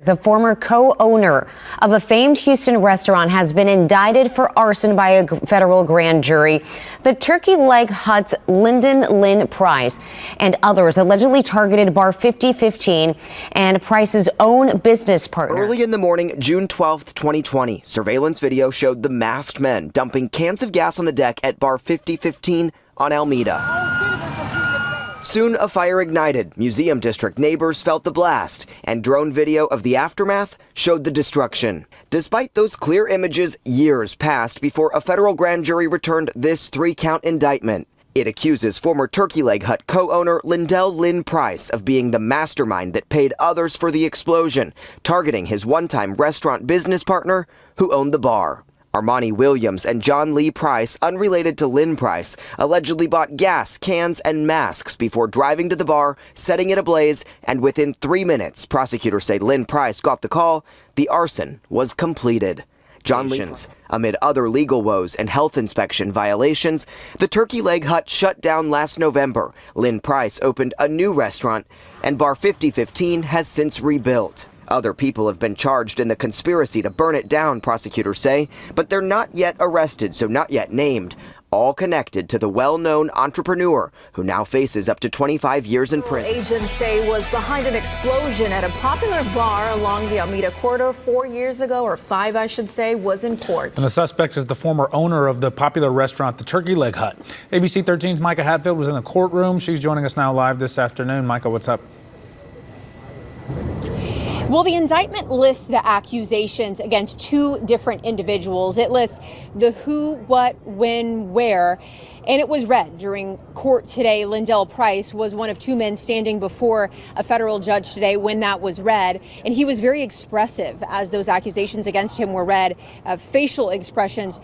The former co-owner of a famed Houston restaurant has been indicted for arson by a federal grand jury. The Turkey Leg Hut's Lynn Price and others allegedly targeted Bar 5015 and Price's own business partner. Early in the morning, June 12th, 2020, surveillance video showed the masked men dumping cans of gas on the deck at Bar 5015 on Alameda. Soon, a fire ignited. Museum District neighbors felt the blast, and drone video of the aftermath showed the destruction. Despite those clear images, years passed before a federal grand jury returned this 3-count indictment. It accuses former Turkey Leg Hut co-owner Lynn Price of being the mastermind that paid others for the explosion, targeting his one-time restaurant business partner who owned the bar. Armani Williams and John Lee Price, unrelated to Lynn Price, allegedly bought gas, cans, and masks before driving to the bar, setting it ablaze, and within 3 minutes, prosecutors say Lynn Price got the call, the arson was completed. John Lee's. Amid other legal woes and health inspection violations, the Turkey Leg Hut shut down last November. Lynn Price opened a new restaurant, and Bar 5015 has since rebuilt. Other people have been charged in the conspiracy to burn it down, prosecutors say, but they're not yet arrested, so not yet named. All connected to the well-known entrepreneur who now faces up to 25 years in prison. Agents say was behind an explosion at a popular bar along the Alameda corridor 4 years ago, or 5, I should say, was in court. And the suspect is the former owner of the popular restaurant, the Turkey Leg Hut. ABC 13's Micah Hatfield was in the courtroom. She's joining us now live this afternoon. Micah, what's up? Well, the indictment lists the accusations against 2 different individuals. It lists the who, what, when, where, and it was read during court today. Lynn Price was one of 2 men standing before a federal judge today when that was read, and he was very expressive as those accusations against him were read. Facial expressions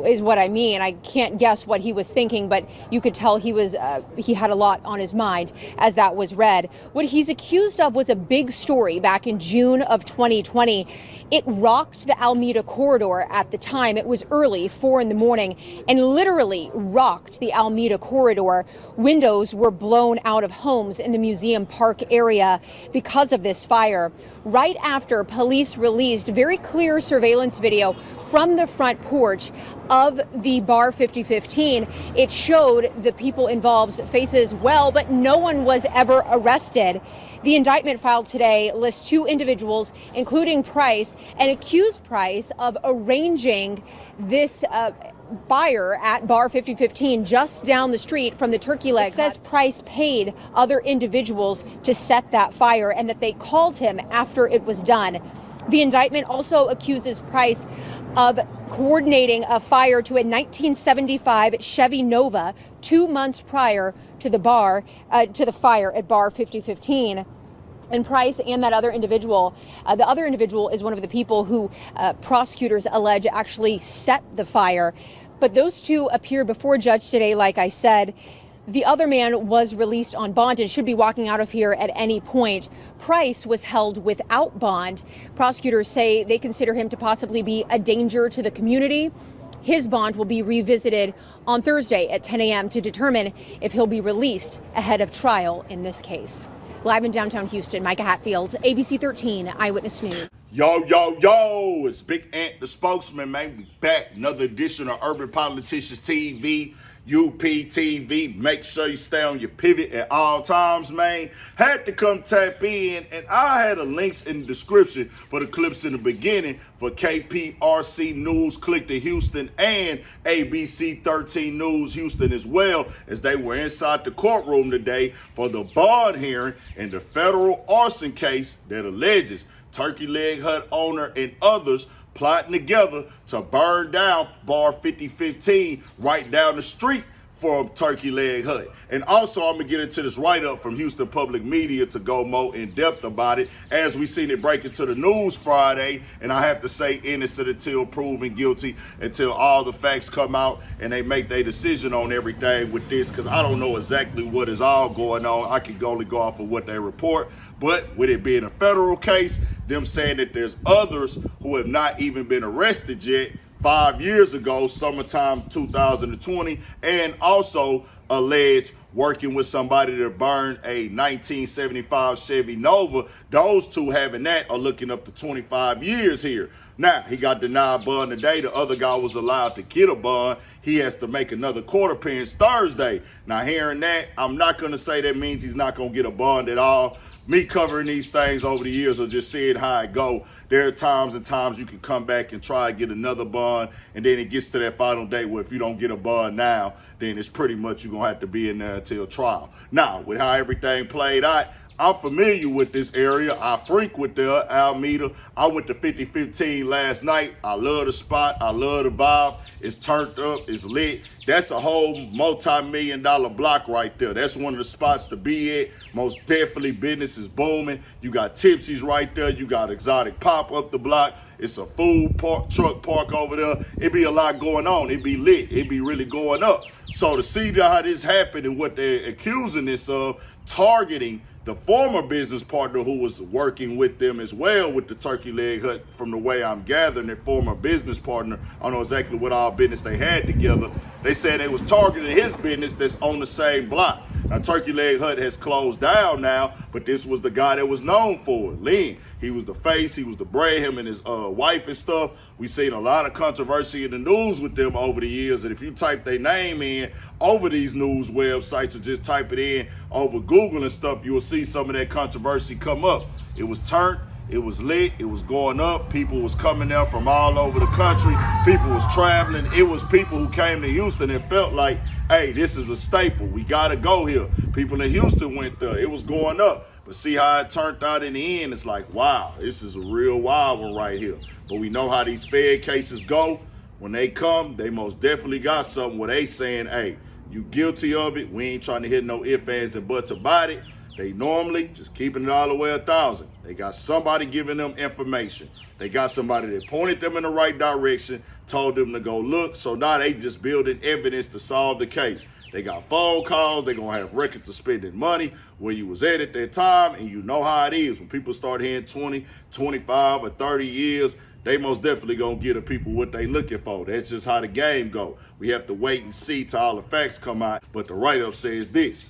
is what I mean. I can't guess what he was thinking, but you could tell he had a lot on his mind as that was read. What he's accused of was a big story back in June of 2020. It rocked the Alameda corridor at the time. It was early, 4 in the morning, and literally rocked the Alameda corridor. Windows were blown out of homes in the Museum Park area because of this fire. Right after, police released very clear surveillance video from the front porch of the Bar 5015. It showed the people involved's faces well, but no one was ever arrested. The indictment filed today lists 2 individuals, including Price, and accused Price of arranging this fire at Bar 5015 just down the street from the Turkey Leg Hut. It says Price paid other individuals to set that fire and that they called him after it was done. The indictment also accuses Price of coordinating a fire to a 1975 Chevy Nova 2 months prior to the fire at Bar 5015. And Price and that other individual, the other individual is one of the people who prosecutors allege actually set the fire. But those 2 appeared before a judge today, like I said. The other man was released on bond and should be walking out of here at any point. Price was held without bond. Prosecutors say they consider him to possibly be a danger to the community. His bond will be revisited on Thursday at 10 a.m. to determine if he'll be released ahead of trial in this case. Live in downtown Houston, Micah Hatfield, ABC 13 Eyewitness News. Yo, it's Big Ant, the spokesman, man. We back. Another edition of Urban Politicians TV, UPTV. Make sure you stay on your pivot at all times, man. Had to come tap in, and I had the links in the description for the clips in the beginning for KPRC News, Click to Houston, and ABC 13 News Houston as well, as they were inside the courtroom today for the bond hearing in the federal arson case that alleges Turkey Leg Hut owner and others plotting together to burn down Bar 5015 right down the street from Turkey Leg Hut. And also, I'm going to get into this write-up from Houston Public Media to go more in-depth about it, as we seen it break into the news Friday. And I have to say, innocent until proven guilty, until all the facts come out and they make their decision on everything with this, because I don't know exactly what is all going on. I can only go off of what they report. But with it being a federal case, them saying that there's others who have not even been arrested yet, 5 years ago, summertime 2020, and also alleged working with somebody to burn a 1975 Chevy Nova. Those two having that are looking up to 25 years here. Now, he got denied bond today. The other guy was allowed to get a bond. He has to make another court appearance Thursday. Now, hearing that, I'm not going to say that means he's not going to get a bond at all. Me covering these things over the years or just seeing how it go, there are times and times you can come back and try to get another bond, and then it gets to that final day where if you don't get a bond now, then it's pretty much you're going to have to be in there until trial. Now, with how everything played out, I'm familiar with this area. I frequent there, Alameda. I went to 5015 last night. I love the spot. I love the vibe. It's turned up. It's lit. That's a whole multi-million-dollar block right there. That's one of the spots to be at. Most definitely business is booming. You got Tipsy's right there. You got Exotic Pop up the block. It's a food truck park over there. It be a lot going on. It be lit. It be really going up. So to see how this happened and what they're accusing this of, targeting the former business partner who was working with them as well with the turkey leg hut, from the way I'm gathering, their former business partner. I don't know exactly what all business they had together. They said they was targeting his business that's on the same block. Now, Turkey Leg Hut has closed down now, but this was the guy that was known for it, Lynn. He was the face, he was the brand, him and his wife and stuff. We've seen a lot of controversy in the news with them over the years, and if you type their name in over these news websites or just type it in over Google and stuff, you will see some of that controversy come up. It was turned. It was lit. It was going up. People was coming there from all over the country. People was traveling. It was people who came to Houston and felt like, hey, this is a staple. We got to go here. People in Houston went there. It was going up. But see how it turned out in the end. It's like, wow, this is a real wild one right here. But we know how these Fed cases go. When they come, they most definitely got something where they saying, hey, you guilty of it. We ain't trying to hit no ifs, ands, and buts about it. They normally just keeping it all the way 1,000. They got somebody giving them information. They got somebody that pointed them in the right direction, told them to go look. So now they just building evidence to solve the case. They got phone calls. They're going to have records of spending money where you was at that time. And you know how it is. When people start hearing 20, 25, or 30 years, they most definitely going to get the people what they looking for. That's just how the game go. We have to wait and see till all the facts come out. But the write-up says this.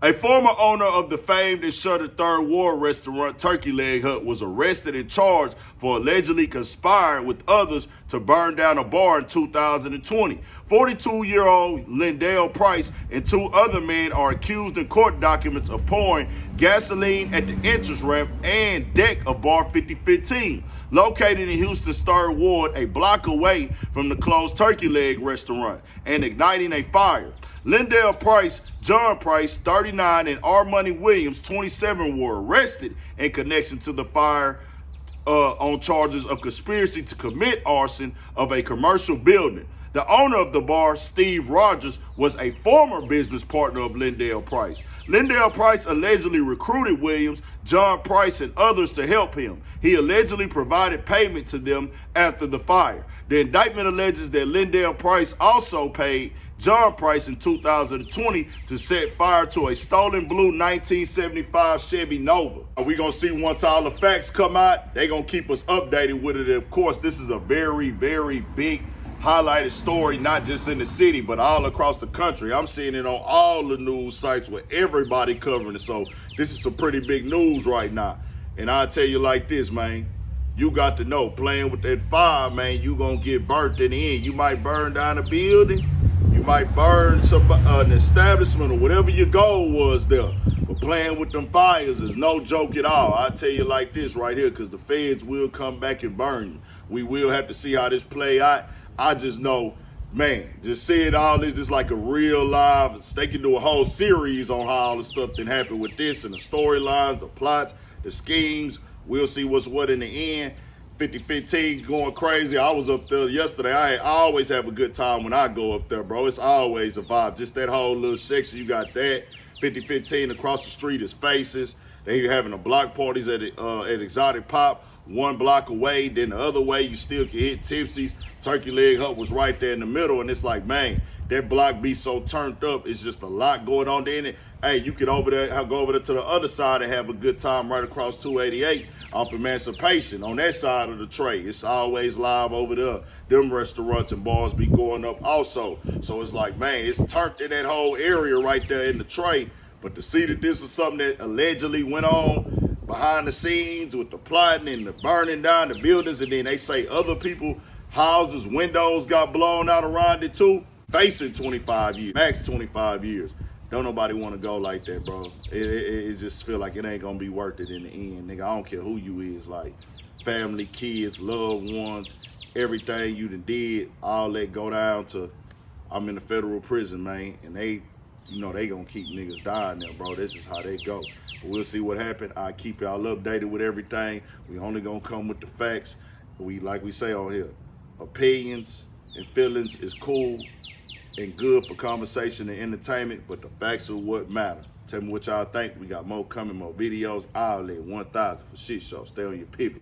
A former owner of the famed and shuttered Third Ward restaurant Turkey Leg Hut was arrested and charged for allegedly conspiring with others to burn down a bar in 2020. 42-year-old Lynn Price and two other men are accused in court documents of pouring gasoline at the entrance ramp and deck of Bar 5015, located in Houston's Third Ward, a block away from the closed Turkey Leg restaurant, and igniting a fire. Lynn Price, John Price, 39, and R. Money Williams, 27, were arrested in connection to the fire on charges of conspiracy to commit arson of a commercial building. The owner of the bar, Steve Rogers, was a former business partner of Lynn Price. Lynn Price allegedly recruited Williams, John Price, and others to help him. He allegedly provided payment to them after the fire. The indictment alleges that Lynn Price also paid John Price in 2020 to set fire to a stolen blue 1975 Chevy Nova. We're going to see once all the facts come out, they're going to keep us updated with it. Of course, this is a very, very big highlighted story, not just in the city, but all across the country. I'm seeing it on all the news sites with everybody covering it. So this is some pretty big news right now. And I'll tell you like this, man. You got to know, playing with that fire, man, you going to get burnt in the end. You might burn down a building. You might burn an establishment or whatever your goal was there. But playing with them fires is no joke at all. I'll tell you like this right here, because the feds will come back and burn you. We will have to see how this play out. I just know, man, just seeing all this like a real live, they can do a whole series on how all the stuff that happened with this and the storylines, the plots, the schemes. We'll see what's what in the end. 5015 going crazy. I was up there yesterday. I always have a good time when I go up there, bro. It's always a vibe. Just that whole little section. You got that. 5015 across the street is Faces. They having a block parties at Exotic Pop. One block away, then the other way you still can hit Tipsy's. Turkey Leg Hut was right there in the middle, and it's like, man, that block be so turned up. It's just a lot going on there. hey, you could go over there to the other side and have a good time right across 288 off Emancipation. On that side of the tray, it's always live over there. Them restaurants and bars be going up also. So it's like, man, it's turned in that whole area right there in the tray. But to see that this is something that allegedly went on behind the scenes with the plotting and the burning down the buildings, and then they say other people, houses, windows got blown out around it too, facing 25 years, max 25 years. Don't nobody want to go like that, bro. It just feel like it ain't gonna be worth it in the end, nigga. I don't care who you is, like family, kids, loved ones, everything you done did, all that go down to, I'm in the federal prison, man, and they, you know, they gonna keep niggas dying there, bro. This is how they go. But we'll see what happens. I keep y'all updated with everything. We only gonna come with the facts. We, like we say on here, opinions and feelings is cool and good for conversation and entertainment, but the facts are what matter. Tell me what y'all think. We got more coming, more videos. I'll let 1,000 for shit show. Stay on your pivot.